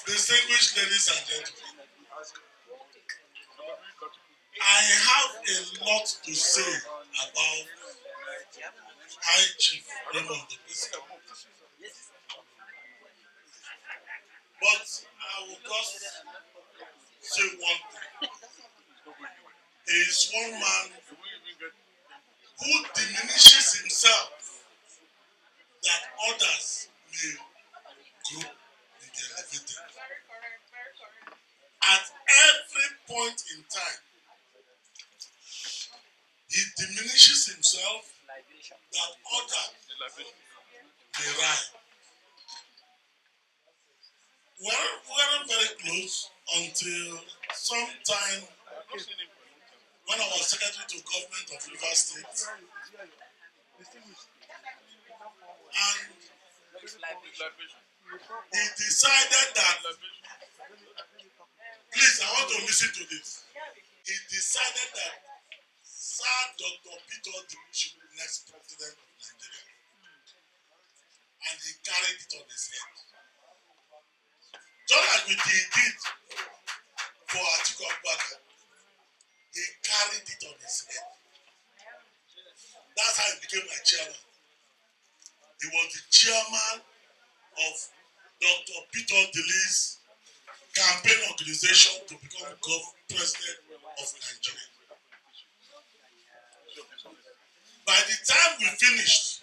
Distinguished ladies and gentlemen, I have a lot to say about High Chief Raymond Obese. But I will just say one thing. He is one man who diminishes himself that others may grow and be elevated. At every point in time, he diminishes himself that others may rise. We weren't very close until sometime when I was secretary to government of Rivers State, and he decided that, please, I want to listen to this. He decided that Sir Dr. Peter Obi should be the next president of Nigeria, and he carried it on his head. Just like he did for Atiku Abubakar, he carried it on his head. That's how he became my chairman. He was the chairman of Dr. Peter Odili's campaign organization to become president of Nigeria. By the time we finished,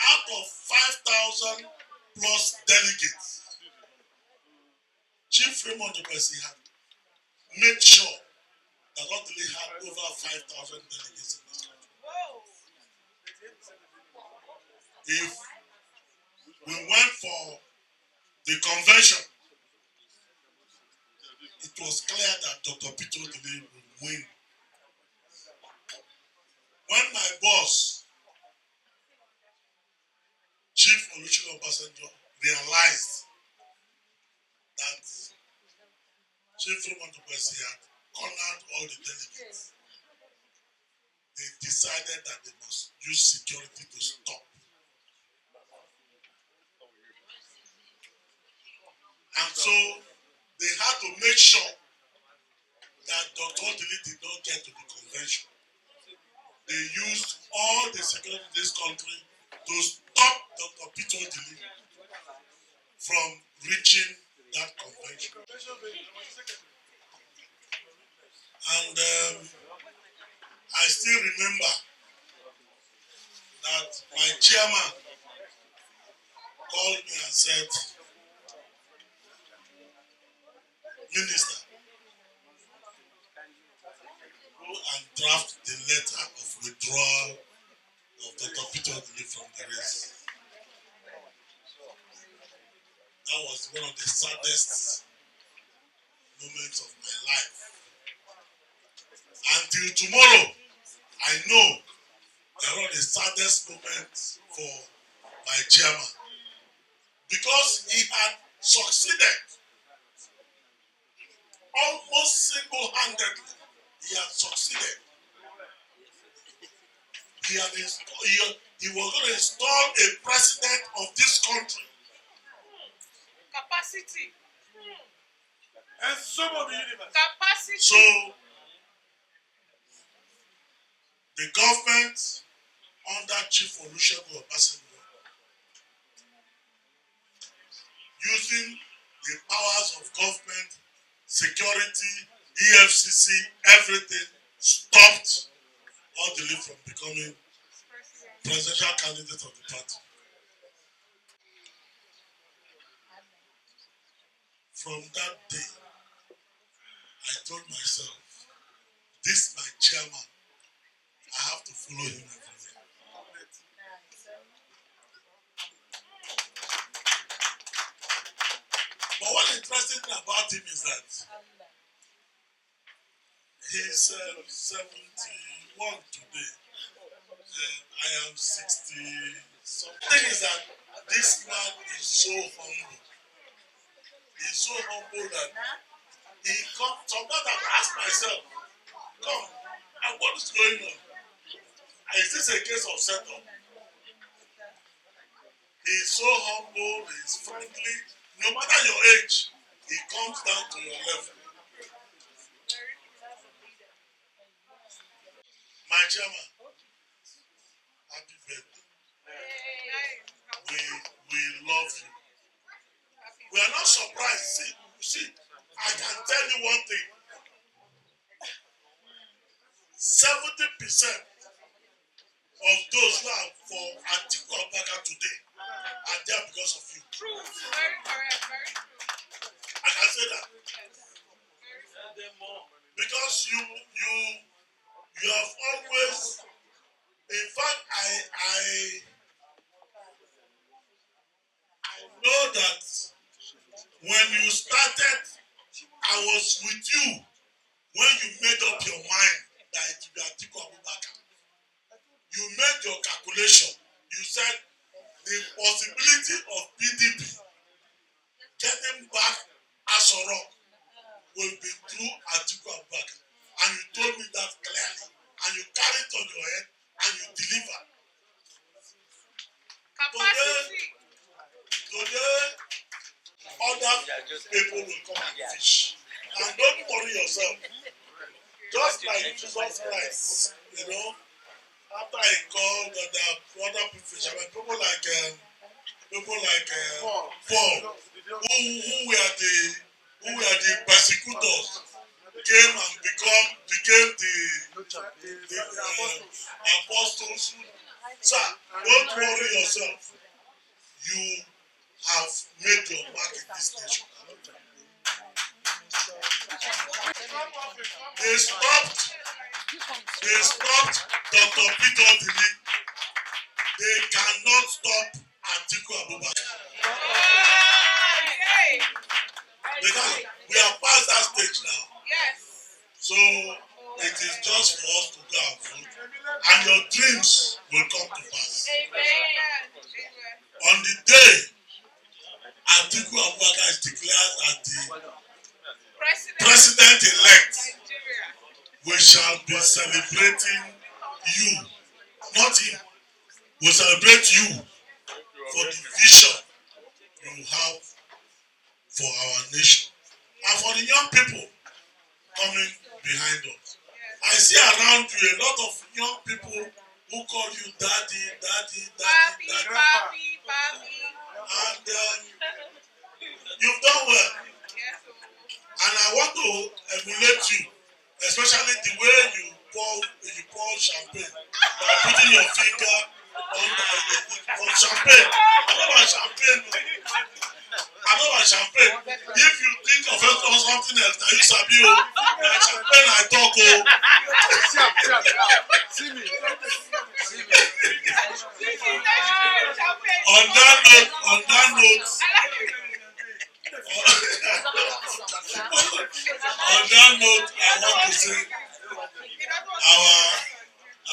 out of 5,000 plus delegates, Chief Raymond Obese had made sure that Odili had over 5,000 delegates in this country. If we went for the convention, it was clear that Dr. Peter Odili would win. When my boss, Chief Olusegun Obasanjo, realized that Chief Raymond Obese had cornered all the delegates, they decided that they must use security to stop. And so they had to make sure that Dr. Odili did not get to the convention. They used all the security in this country to stop Dr. Peter Odili from reaching that convention. And I still remember that my chairman called me and said, Minister, go and draft the letter of withdrawal of Dr. Peter Odili from the race. That was one of the saddest moments of my life. Until tomorrow, I know they're one of the saddest moments for my chairman, because he had succeeded almost single-handedly. He had succeeded. He was going to install a president of this country. Capacity. And some of the universe. Capacity. So the government under Chief Olusegun Obasanjo, using the powers of government, security, EFCC, everything, stopped Odili from becoming presidential candidate of the party. From that day, I told myself, this my chairman, I have to follow him everywhere. But what interesting about him is that he's 71 today. I am 60. The thing is that this man is so humble. He's so humble that he comes. Sometimes I ask myself, come, and what is going on? Is this a case of setup? He He's so humble, he's friendly. No matter your age, he comes down to your level. My chairman, happy birthday. We love you. We are not surprised. See, I can tell you one thing. 70% of those who are for Atiku Abubakar today are there because of you. True. Very correct. Very true. I can say that. Because you have always, in fact, I know that when you started, I was with you when you made up your mind that it will be Atiku Abubakar. You made your calculation. You said the possibility of PDP getting back Aso Rock will be through Atiku Abubakar. And you told me that clearly. And you carry it on your head and you deliver. Today, other people will come and fish. And don't worry yourself. Just like Jesus Christ, after he called the other fishermen, people like Paul, who were the persecutors, came and became the apostles. Sir, don't worry yourself. You have made your mark in this nation. They stopped Dr. Peter Odili. They cannot stop Atiku Abubakar. Because we are past that stage now. Yes. So it is just for us to go and vote, and your dreams will come to pass. Amen. On the day Atiku Abubakar is declared as the president-elect, we shall be celebrating you, not him. We celebrate you for the vision you have for our nation and for the young people coming behind us. I see around you a lot of young people who call you daddy. And you've done well. And I want to emulate you, especially the way you pour champagne by putting your finger on champagne. I know about champagne. If you think of something else, now you sabi champagne I talk On that note, I want to say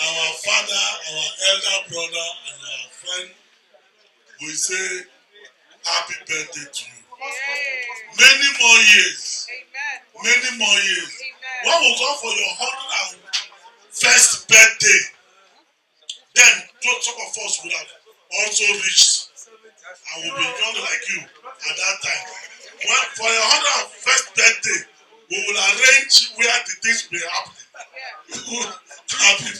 our father, our elder brother, and our friend, we say happy birthday to you. Many more years. Many more years. When we come for your 101st birthday, then some of us will have also reached and will be young like you at that time. For your 101st birthday, we will arrange where the things will be happening. Happy